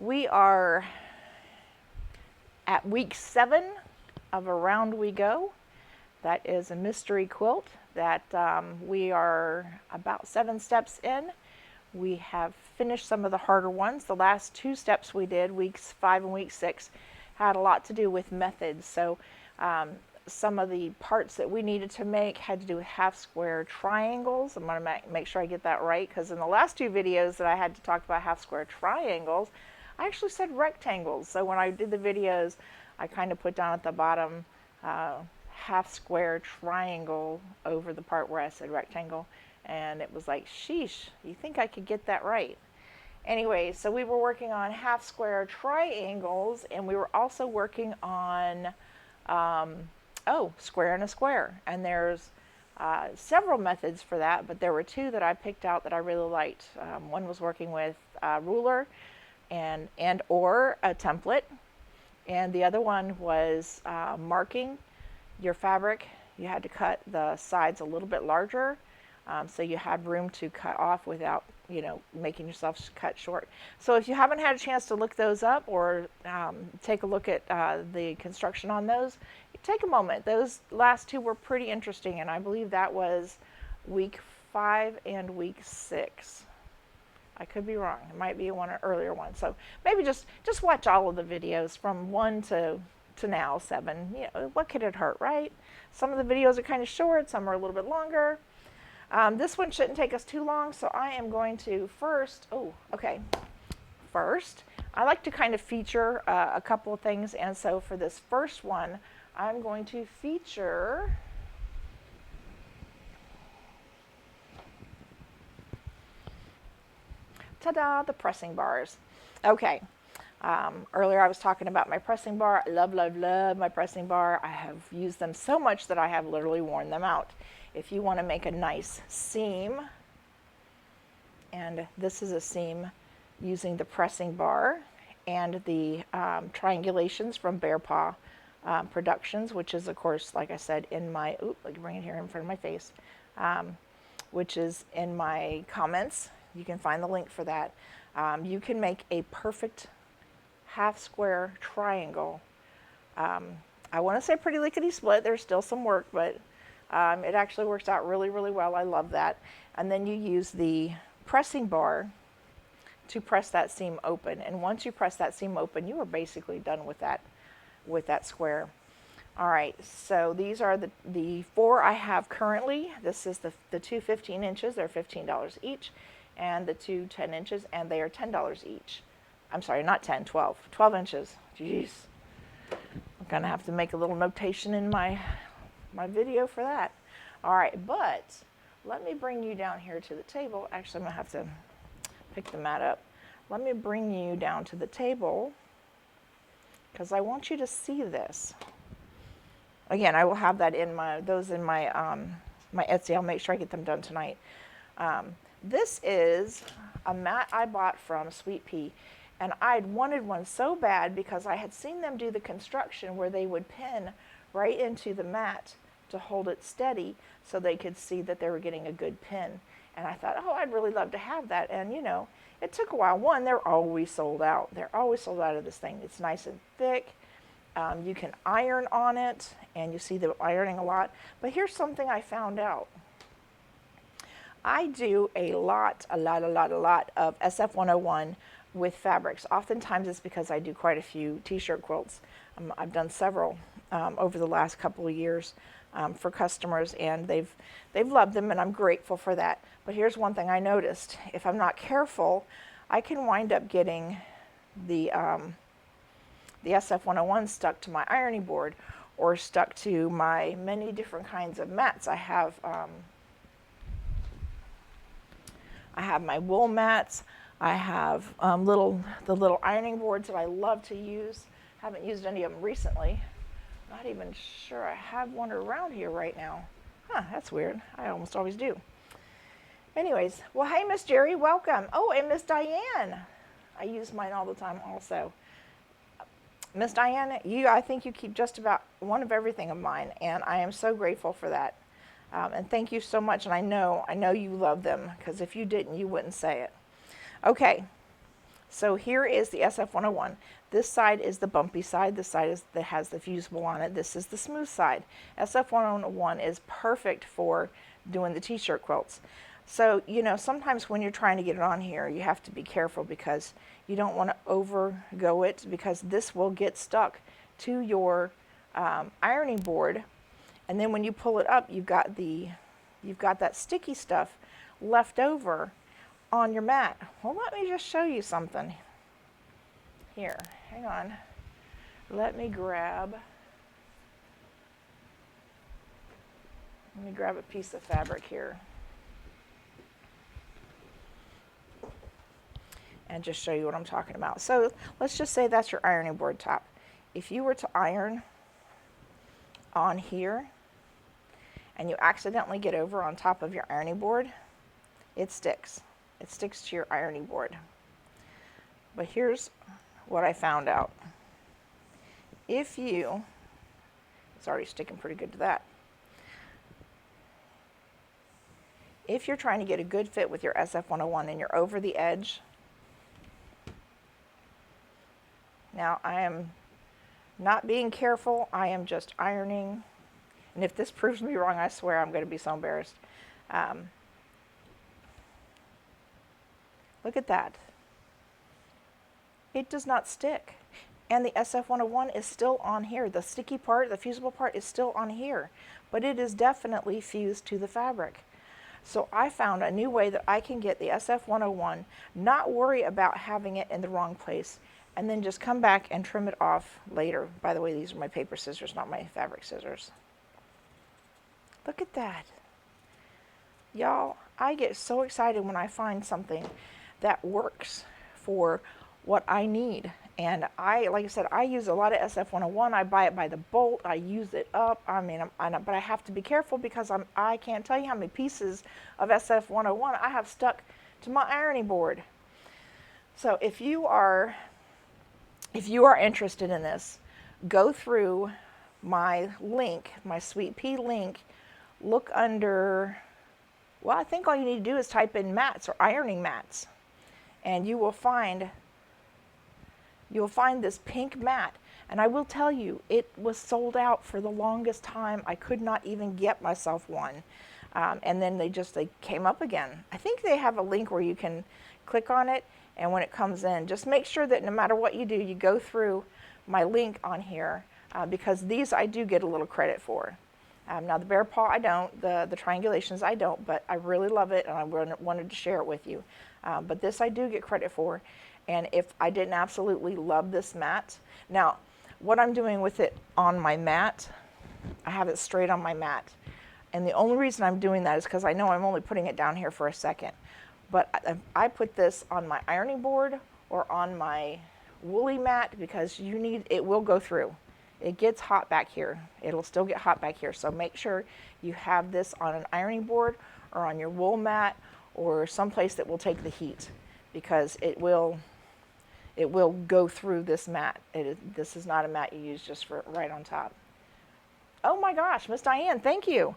We are at week 7 of Around We Go. That is a mystery quilt that we are about 7 steps in. We have finished some of the harder ones. The last 2 steps we did, weeks 5 and week 6, had a lot to do with methods. So some of the parts that we needed to make had to do with half square triangles. I'm going to make sure I get that right, because in the last 2 videos that I had to talk about half square triangles, I actually said rectangles. So when I did the videos, I kind of put down at the bottom half square triangle over the part where I said rectangle. And it was like, sheesh, you think I could get that right? Anyway, so we were working on half square triangles, and we were also working on square and a square. And there's several methods for that, but there were 2 that I picked out that I really liked. One was working with a ruler and or a template, and the other one was marking your fabric. You had to cut the sides a little bit larger, so you had room to cut off without, making yourself cut short. So if you haven't had a chance to look those up or take a look at the construction on those, take a moment. Those last 2 were pretty interesting, and I believe that was week 5 and week 6. I could be wrong. It might be one earlier one. So maybe just watch all of the videos from 1 to now 7. What could it hurt, right? Some of the videos are kind of short, some are a little bit longer. This one shouldn't take us too long, so I am going to first, I like to kind of feature a couple of things, and so for this first one, I'm going to feature ta-da, the pressing bars. Okay, earlier I was talking about my pressing bar. I love, love, love my pressing bar. I have used them so much that I have literally worn them out. If you want to make a nice seam, and this is a seam using the pressing bar and the triangulations from Bear Paw Productions, which is, of course, like I said, in my, let me bring it here in front of my face, which is in my comments. You can find the link for that. You can make a perfect half square triangle. I want to say pretty lickety split. There's still some work, but it actually works out really, really well. I love that. And then you use the pressing bar to press that seam open. And once you press that seam open, you are basically done with that square. All right, so these are the 4 I have currently. This is the 2 15 inches. They're $15 each. And the 2 10 inches, and they are $10 each. I'm sorry, not 10, 12. 12 inches. Jeez. I'm going to have to make a little notation in my video for that. All right, but let me bring you down here to the table. Actually, I'm going to have to pick the mat up. Let me bring you down to the table because I want you to see this. Again, I will have that in my my Etsy. I'll make sure I get them done tonight. This is a mat I bought from Sweet Pea, and I'd wanted one so bad because I had seen them do the construction where they would pin right into the mat to hold it steady so they could see that they were getting a good pin. And I thought, oh, I'd really love to have that. And it took a while. One, they're always sold out. They're always sold out of this thing. It's nice and thick. You can iron on it, and you see the ironing a lot. But here's something I found out. I do a lot of SF101 with fabrics. Oftentimes it's because I do quite a few t-shirt quilts. I've done several over the last couple of years for customers, and they've loved them, and I'm grateful for that. But here's one thing I noticed. If I'm not careful, I can wind up getting the SF101 stuck to my ironing board or stuck to my many different kinds of mats. I have my wool mats. I have the little ironing boards that I love to use. Haven't used any of them recently. Not even sure I have one around here right now. Huh, that's weird. I almost always do. Anyways, well, hey, Miss Jerry, welcome. Oh, and Miss Diane. I use mine all the time also. Miss Diane, I think you keep just about one of everything of mine, and I am so grateful for that. And thank you so much, and I know you love them, because if you didn't, you wouldn't say it. Okay, So here is the SF-101. This side is the bumpy side. This side is that has the fusible on it. This is the smooth side. SF-101 is perfect for doing the t-shirt quilts. So, you know, sometimes when you're trying to get it on here, you have to be careful because you don't want to overgo it, because this will get stuck to your ironing board. And then when you pull it up, you've got that sticky stuff left over on your mat. Well, let me just show you something. Here, hang on. Let me grab a piece of fabric here and just show you what I'm talking about. So let's just say that's your ironing board top. If you were to iron on here and you accidentally get over on top of your ironing board, it sticks. It sticks to your ironing board. But here's what I found out. It's already sticking pretty good to that. If you're trying to get a good fit with your SF-101 and you're over the edge, now I am not being careful, I am just ironing. And if this proves me wrong, I swear I'm going to be so embarrassed. Look at that. It does not stick. And the SF-101 is still on here. The sticky part, the fusible part is still on here, but it is definitely fused to the fabric. So I found a new way that I can get the SF-101, not worry about having it in the wrong place, and then just come back and trim it off later. By the way, these are my paper scissors, not my fabric scissors. Look at that. Y'all, I get so excited when I find something that works for what I need. And like I said, I use a lot of SF-101. I buy it by the bolt. I use it up. I mean, but I have to be careful because I can't tell you how many pieces of SF-101 I have stuck to my ironing board. So if you are interested in this, go through my link, my Sweet Pea link, look under, well, I think all you need to do is type in mats or ironing mats, and you will find this pink mat. And I will tell you, it was sold out for the longest time. I could not even get myself one. And then they came up again. I think they have a link where you can click on it, and when it comes in, just make sure that no matter what you do, you go through my link on here, because these I do get a little credit for. Now the bear paw I don't, the triangulations I don't, but I really love it and I wanted to share it with you. But this I do get credit for. And if I didn't absolutely love this mat, now what I'm doing with it on my mat, I have it straight on my mat. And the only reason I'm doing that is because I know I'm only putting it down here for a second. But I put this on my ironing board or on my woolly mat because it will go through. It gets hot back here. It'll still get hot back here. So make sure you have this on an ironing board or on your wool mat or someplace that will take the heat, because it will go through this mat. This is not a mat you use just for right on top. Oh my gosh, Miss Diane, thank you.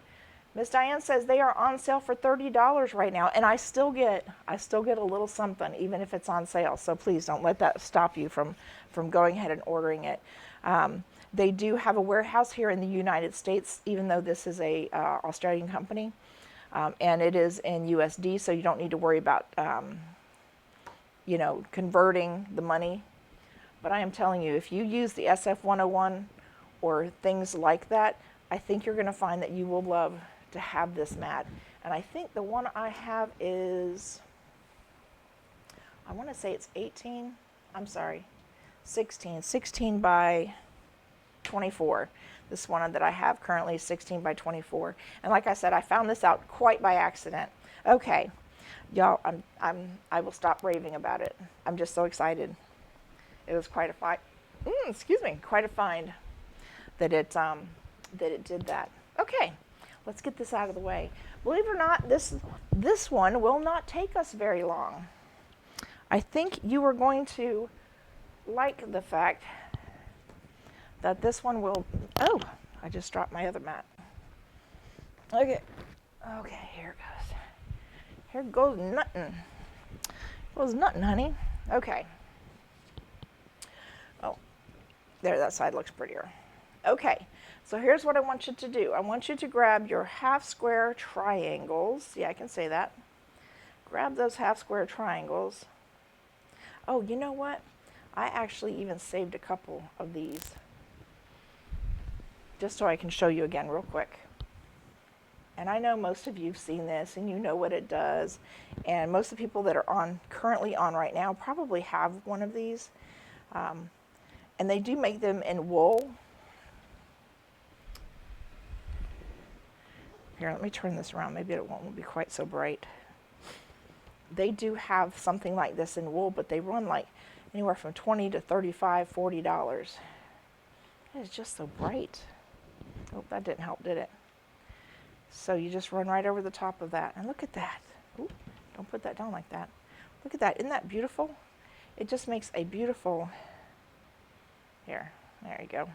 Miss Diane says they are on sale for $30 right now, and I still get a little something even if it's on sale. So please don't let that stop you from going ahead and ordering it. They do have a warehouse here in the United States, even though this is a Australian company, and it is in USD, so you don't need to worry about converting the money. But I am telling you, if you use the SF-101 or things like that, I think you're going to find that you will love to have this mat. And I think the one I have is, I want to say it's 16 by 24. This one that I have currently is 16 by 24. And like I said, I found this out quite by accident. Okay, y'all, I will stop raving about it. I'm just so excited. It was quite a find. Quite a find that it did that. Okay, let's get this out of the way. Believe it or not, this one will not take us very long. I think you are going to like the fact that this one will, oh, I just dropped my other mat. Okay, here it goes. Here goes nuttin'. Goes nuttin', honey. Okay, There, that side looks prettier. Okay, so here's what I want you to do. I want you to grab your half square triangles. Yeah, I can say that. Grab those half square triangles. Oh, you know what? I actually even saved a couple of these just so I can show you again real quick. And I know most of you have seen this and you know what it does. And most of the people that are currently on right now probably have one of these. And they do make them in wool. Here, let me turn this around. Maybe it won't be quite so bright. They do have something like this in wool, but they run like anywhere from $20 to $35, $40. It's just so bright. Oh, that didn't help, did it? So you just run right over the top of that. And look at that. Ooh, don't put that down like that. Look at that. Isn't that beautiful? It just makes a beautiful, there you go.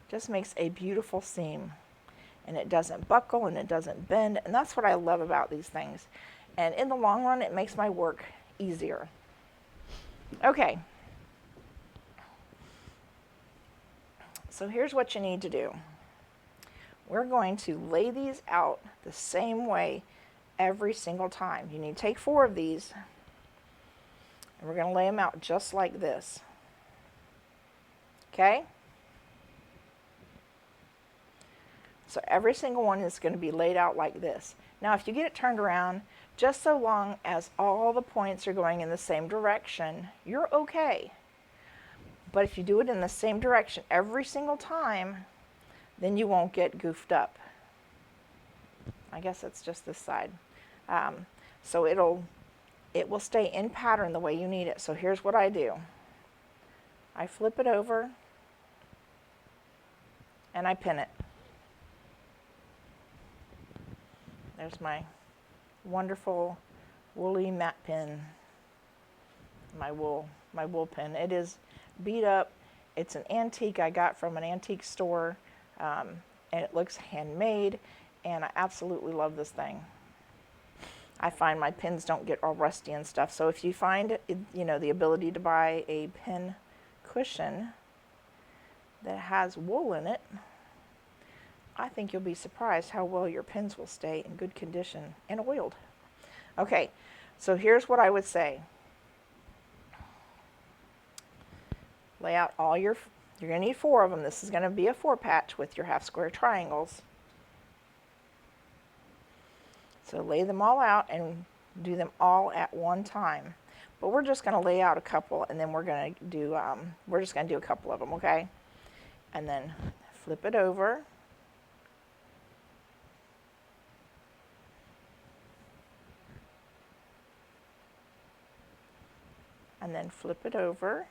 Just makes a beautiful seam. And it doesn't buckle and it doesn't bend. And that's what I love about these things. And in the long run, it makes my work easier. Okay. So here's what you need to do. We're going to lay these out the same way every single time. You need to take 4 of these, and we're going to lay them out just like this. Okay? So every single one is going to be laid out like this. Now, if you get it turned around, just so long as all the points are going in the same direction, you're okay. But if you do it in the same direction every single time, then you won't get goofed up. I guess it's just this side. So it will stay in pattern the way you need it. So here's what I do. I flip it over and I pin it. There's my wonderful woolly matte pin. My wool pin. It is beat up. It's an antique I got from an antique store. And it looks handmade, and I absolutely love this thing. I find my pins don't get all rusty and stuff, so if you find, the ability to buy a pin cushion that has wool in it, I think you'll be surprised how well your pins will stay in good condition and oiled. Okay, so here's what I would say. Lay out all you're going to need 4 of them. This is going to be a 4 patch with your half square triangles. So lay them all out and do them all at one time. But we're just going to lay out a couple, and then we're going to do, we're just going to do a couple of them, okay? And then flip it over. And then flip it over.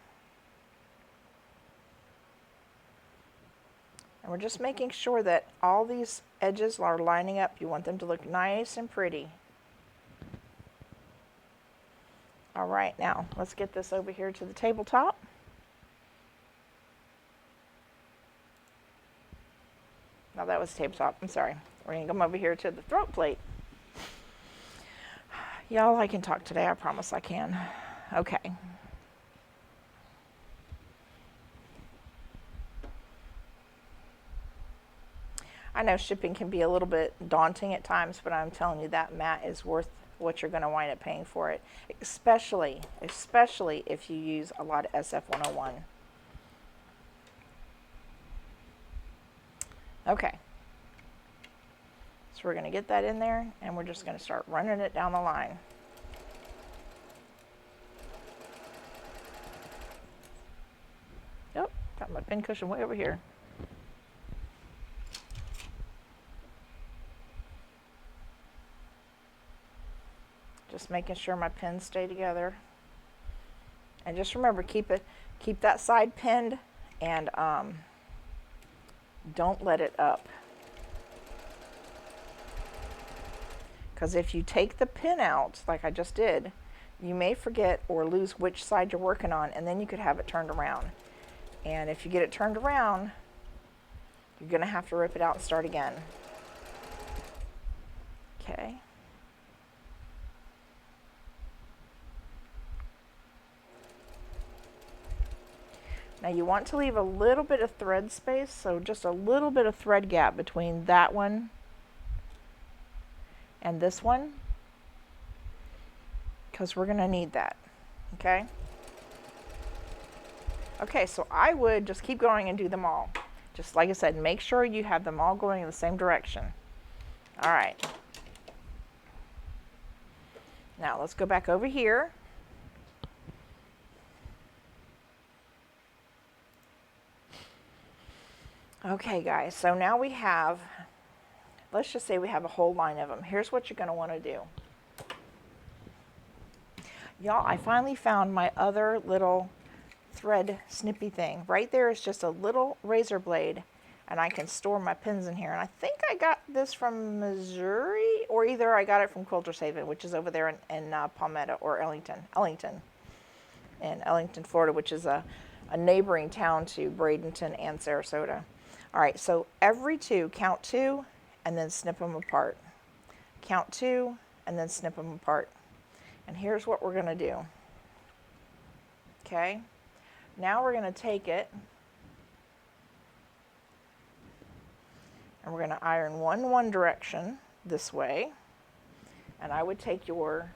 And we're just making sure that all these edges are lining up. You want them to look nice and pretty. All right, now let's get this over here to the tabletop. No, that was the tabletop. I'm sorry. We're going to come over here to the throat plate. Y'all, I can talk today. I promise I can. Okay. I know shipping can be a little bit daunting at times, but I'm telling you that mat is worth what you're going to wind up paying for it, especially if you use a lot of SF101. Okay. So we're going to get that in there, and we're just going to start running it down the line. Oh, got my pin cushion way over here. Just making sure my pins stay together. And just remember, keep that side pinned, and don't let it up. Because if you take the pin out, like I just did, you may forget or lose which side you're working on, and then you could have it turned around. And if you get it turned around, you're going to have to rip it out and start again. Okay. Now you want to leave a little bit of thread space, so just a little bit of thread gap between that one and this one, because we're going to need that, okay? Okay, so I would just keep going and do them all. Just like I said, make sure you have them all going in the same direction. All right. Now let's go back over here. Okay, guys, so now we have, let's just say we have a whole line of them. Here's what you're going to want to do. Y'all, I finally found my other little thread snippy thing. Right there is just a little razor blade, and I can store my pins in here. And I think I got this from Missouri, or either I got it from Quilters Haven, which is over there in Palmetto, or Ellington, in Ellington, Florida, which is a neighboring town to Bradenton and Sarasota. All right, so every two, count two, and then snip them apart. Count two, and then snip them apart. And here's what we're going to do. Okay, now we're going to take it, and we're going to iron one direction this way. And I would take your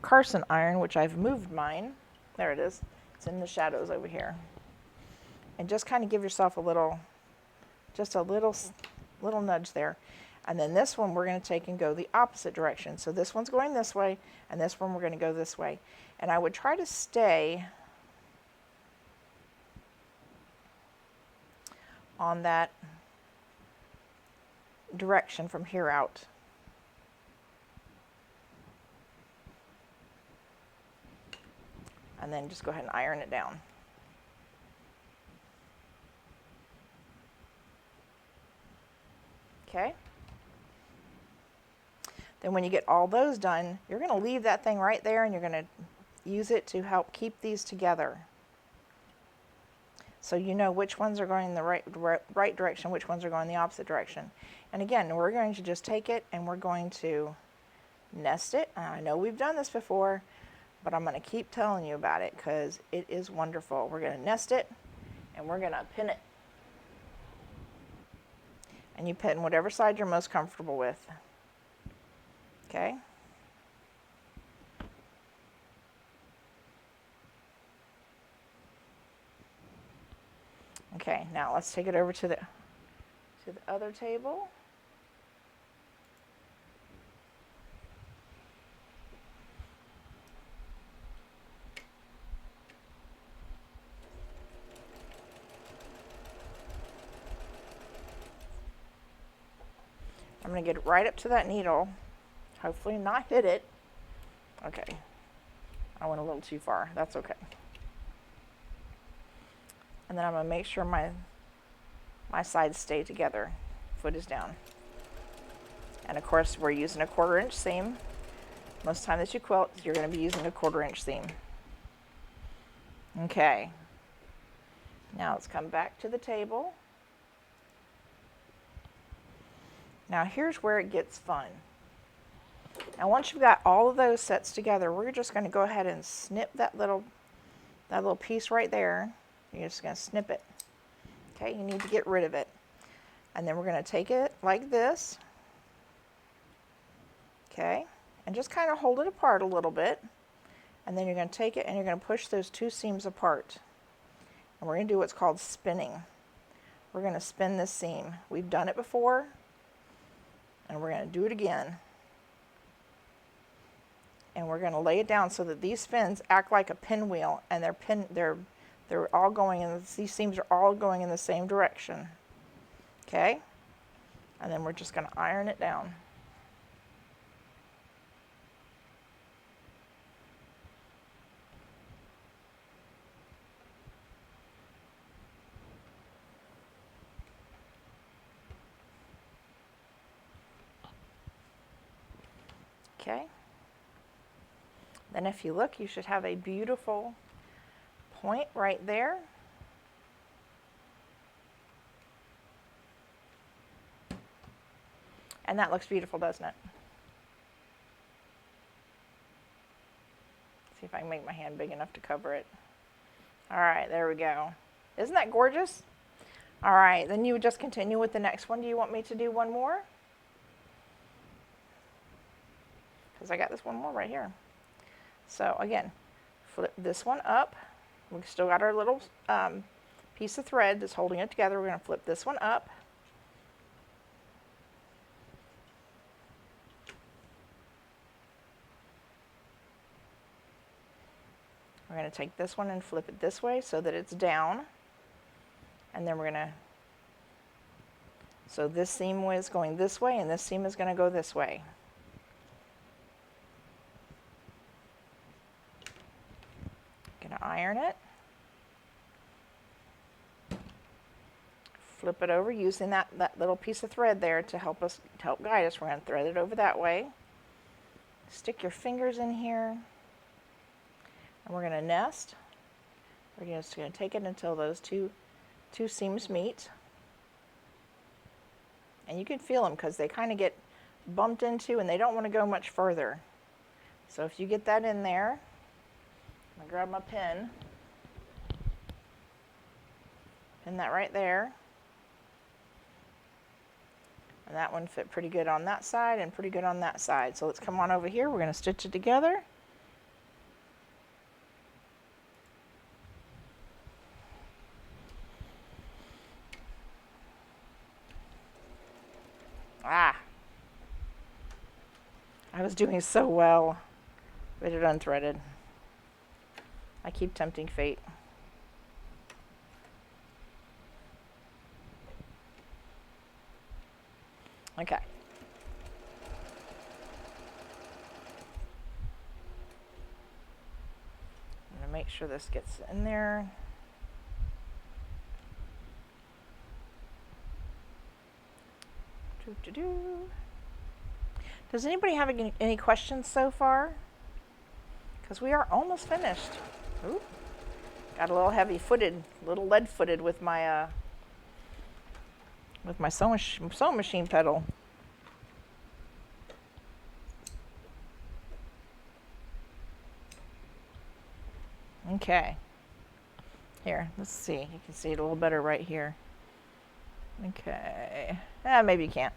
Carson iron, which I've moved mine. There it is. It's in the shadows over here. And just kind of give yourself a little nudge there. And then this one we're going to take and go the opposite direction. So this one's going this way, and this one we're going to go this way. And I would try to stay on that direction from here out. And then just go ahead and iron it down. Okay. Then when you get all those done, you're going to leave that thing right there, and you're going to use it to help keep these together. So you know which ones are going in the right direction, which ones are going the opposite direction. And again, we're going to just take it and we're going to nest it. And I know we've done this before, but I'm going to keep telling you about it because it is wonderful. We're going to nest it and we're going to pin it. And you pin whatever side you're most comfortable with. Okay? Okay, now let's take it over to the other table. I'm going to get right up to that needle, hopefully not hit it. Okay, I went a little too far, that's okay. And then I'm going to make sure my sides stay together, foot is down. And of course we're using a 1/4 inch seam. Most time that you quilt, you're going to be using a 1/4 inch seam. Okay, now let's come back to the table. Now here's where it gets fun. Now once you've got all of those sets together, we're just going to go ahead and snip that little piece right there. You're just going to snip it. Okay, you need to get rid of it. And then we're going to take it like this. Okay, and just kind of hold it apart a little bit. And then you're going to take it and you're going to push those two seams apart. And we're going to do what's called spinning. We're going to spin this seam. We've done it before. And we're going to do it again. And we're going to lay it down so that these spins act like a pinwheel, and they're all going in, these seams are all going in the same direction. Okay? And then we're just going to iron it down. Okay? Then if you look, you should have a beautiful point right there. And that looks beautiful, doesn't it? See if I can make my hand big enough to cover it. All right, there we go. Isn't that gorgeous? All right, then you would just continue with the next one. Do you want me to do one more? Because I got this one more right here. So again, flip this one up. We've still got our little piece of thread that's holding it together. We're going to flip this one up. We're going to take this one and flip it this way so that it's down. And then we're going to, so this seam is going this way and this seam is going to go this way. Going to iron it. Flip it over using that little piece of thread there to help guide us. We're going to thread it over that way. Stick your fingers in here. And we're going to nest. We're just going to take it until those two seams meet. And you can feel them because they kind of get bumped into and they don't want to go much further. So if you get that in there, I'm going to grab my pin. Pin that right there. And that one fit pretty good on that side and pretty good on that side. So let's come on over here. We're going to stitch it together. Ah, I was doing so well, but it unthreaded. I keep tempting fate. Okay. I'm going to make sure this gets in there. Does anybody have any questions so far? Because we are almost finished. Ooh, got a little heavy-footed, little lead-footed with my sewing machine pedal. Okay. Here, let's see. You can see it a little better right here. Okay. Maybe you can't.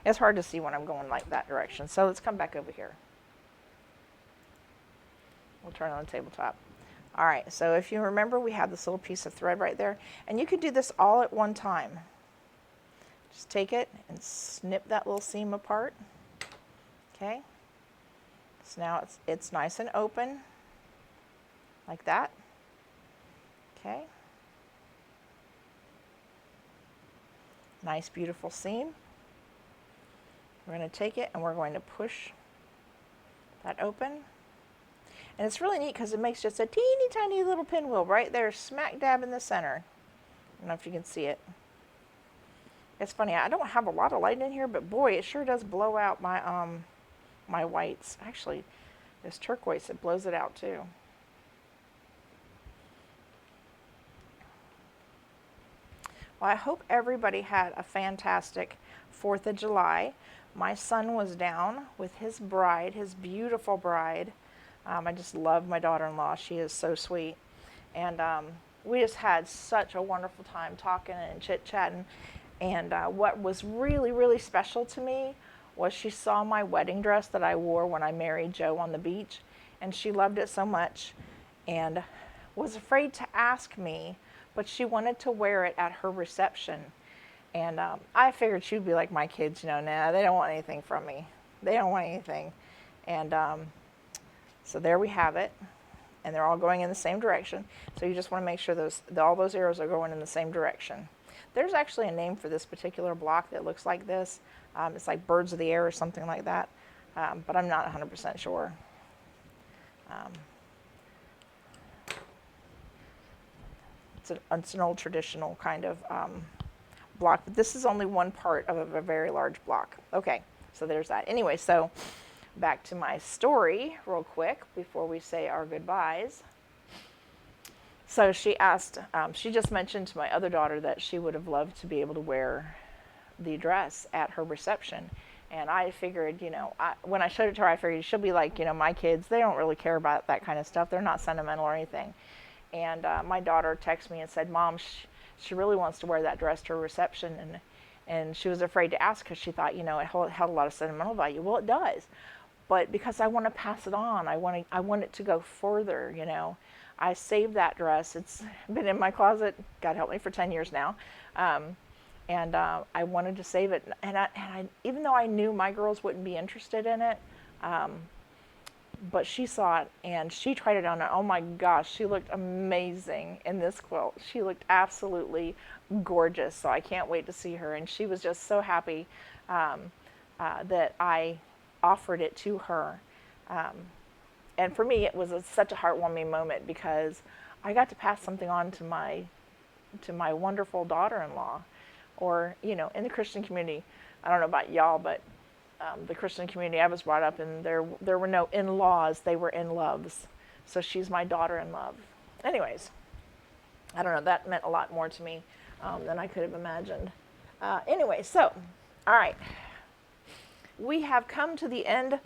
It's hard to see when I'm going like that direction. So let's come back over here. We'll turn on the tabletop. All right, so if you remember, we had this little piece of thread right there. And you can do this all at one time. Just take it and snip that little seam apart. Okay. So now it's nice and open, like that. Okay. Nice, beautiful seam. We're going to take it and we're going to push that open. And it's really neat because it makes just a teeny tiny little pinwheel right there, smack dab in the center. I don't know if you can see it. It's funny, I don't have a lot of light in here, but boy, it sure does blow out my my whites. Actually, this turquoise, it blows it out too. Well, I hope everybody had a fantastic 4th of July. My son was down with his bride, his beautiful bride. I just love my daughter-in-law. She is so sweet. And we just had such a wonderful time talking and chit-chatting. And what was really, really special to me was she saw my wedding dress that I wore when I married Joe on the beach. And she loved it so much and was afraid to ask me, but she wanted to wear it at her reception. And I figured she'd be like my kids, nah, they don't want anything from me. They don't want anything. And so there we have it. And they're all going in the same direction. So you just want to make sure all those arrows are going in the same direction. There's actually a name for this particular block that looks like this. It's like birds of the air or something like that. But I'm not 100% sure. It's an old traditional kind of block, but this is only one part of a very large block. Okay, so there's that. Anyway, so back to my story real quick before we say our goodbyes. So she asked, she just mentioned to my other daughter that she would have loved to be able to wear the dress at her reception. And I figured, when I showed it to her, I figured she'll be like, my kids, they don't really care about that kind of stuff. They're not sentimental or anything. And my daughter texted me and said, Mom, she really wants to wear that dress to a reception. And she was afraid to ask because she thought, it held a lot of sentimental value. Well, it does. But because I want to pass it on, I want it to go further, I saved that dress. It's been in my closet, God help me, for 10 years now. And I wanted to save it. And I, even though I knew my girls wouldn't be interested in it, but she saw it and she tried it on, and oh my gosh, she looked amazing in this quilt. She looked absolutely gorgeous. So I can't wait to see her. And she was just so happy that I offered it to her. And for me, it was such a heartwarming moment because I got to pass something on to my wonderful daughter-in-law, or in the Christian community. I don't know about y'all, but the Christian community I was brought up in, there were no in-laws, they were in-loves. So she's my daughter-in-love. Anyways, I don't know, that meant a lot more to me than I could have imagined. Anyway, so, all right. We have come to the end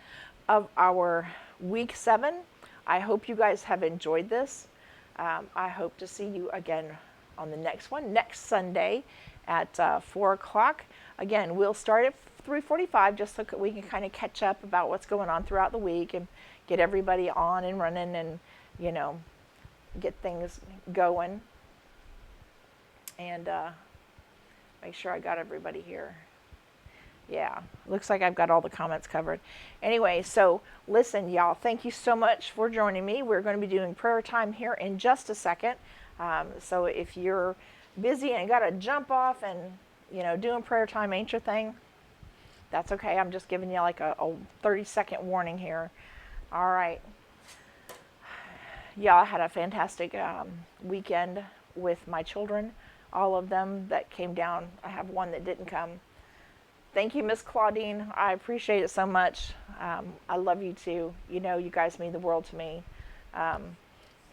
of our week 7. I hope you guys have enjoyed this. I hope to see you again on the next one, next Sunday at 4 o'clock. Again, we'll start at 3:45 just so we can kind of catch up about what's going on throughout the week and get everybody on and running and, get things going. And make sure I got everybody here. Yeah, looks like I've got all the comments covered. Anyway, so listen, y'all, thank you so much for joining me. We're going to be doing prayer time here in just a second. So if you're busy and got to jump off and, doing prayer time ain't your thing, that's okay. I'm just giving you like a 30-second warning here. All right. Y'all, I had a fantastic weekend with my children, all of them that came down. I have one that didn't come. Thank you, Miss Claudine. I appreciate it so much. I love you too. You guys mean the world to me.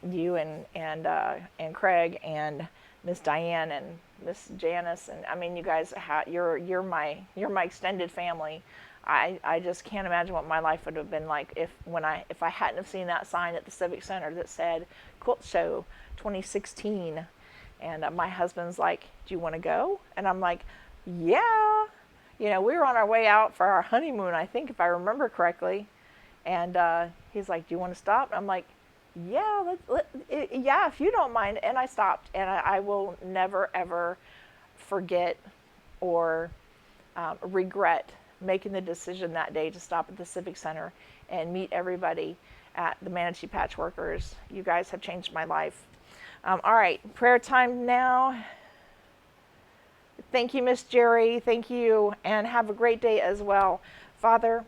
You and Craig and Miss Diane and Miss Janice, and I mean, you guys, you're my extended family. I just can't imagine what my life would have been like if I hadn't have seen that sign at the Civic Center that said Quilt Show 2016, and my husband's like, "Do you want to go?" And I'm like, "Yeah." We were on our way out for our honeymoon, I think, if I remember correctly, and he's like, "Do you want to stop?" And I'm like, "Yeah, yeah, if you don't mind." And I stopped, and I will never ever forget or regret making the decision that day to stop at the Civic Center and meet everybody at the Manatee Patchworkers. You guys have changed my life. All right, prayer time now. Thank you, Miss Jerry. Thank you, and have a great day as well. Father,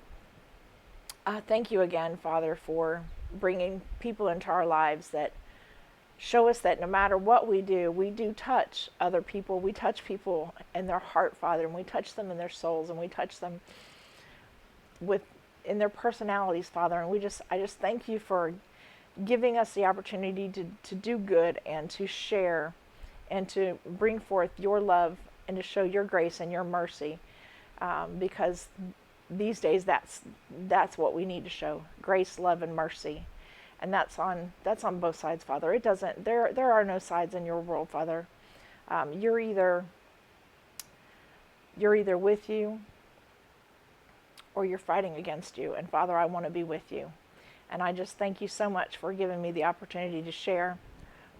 thank you again, Father, for bringing people into our lives that show us that no matter what we do touch other people. We touch people in their heart, Father, and we touch them in their souls, and we touch them in their personalities, Father. And I just thank you for giving us the opportunity to do good and to share and to bring forth your love and to show your grace and your mercy, because these days that's what we need to show: grace, love, and mercy. And that's on both sides, Father. It doesn't. There are no sides in your world, Father. You're either with you or you're fighting against you. And Father, I want to be with you. And I just thank you so much for giving me the opportunity to share.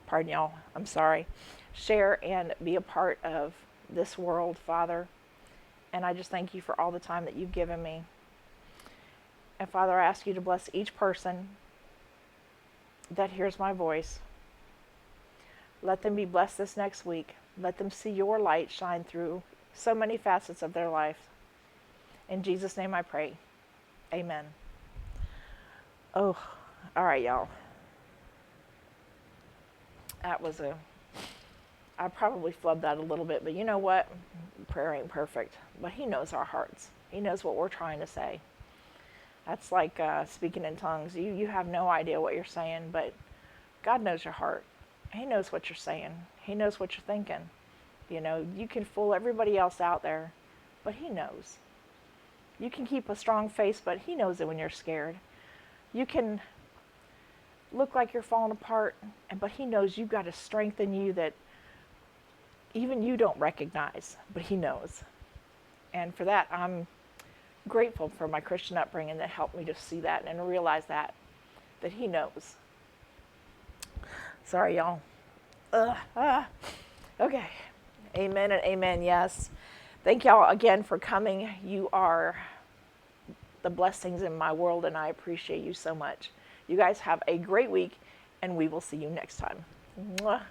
Pardon y'all. I'm sorry. Share and be a part of this world, Father. And I just thank you for all the time that you've given me. And Father, I ask you to bless each person that hears my voice. Let them be blessed this next week. Let them see your light shine through so many facets of their life. In Jesus' name I pray. Amen. Oh, all right, y'all. I probably flubbed that a little bit, but you know what? Prayer ain't perfect, but he knows our hearts. He knows what we're trying to say. That's like speaking in tongues. You have no idea what you're saying, but God knows your heart. He knows what you're saying. He knows what you're thinking. You can fool everybody else out there, but he knows. You can keep a strong face, but he knows it when you're scared. You can look like you're falling apart, but He knows you've got a strength in you that even you don't recognize, but He knows. And for that, I'm grateful for my Christian upbringing that helped me to see that and realize that He knows. Sorry, y'all. Okay. Amen and amen. Yes. Thank y'all again for coming. You are the blessings in my world, and I appreciate you so much. You guys have a great week, and we will see you next time. Mwah.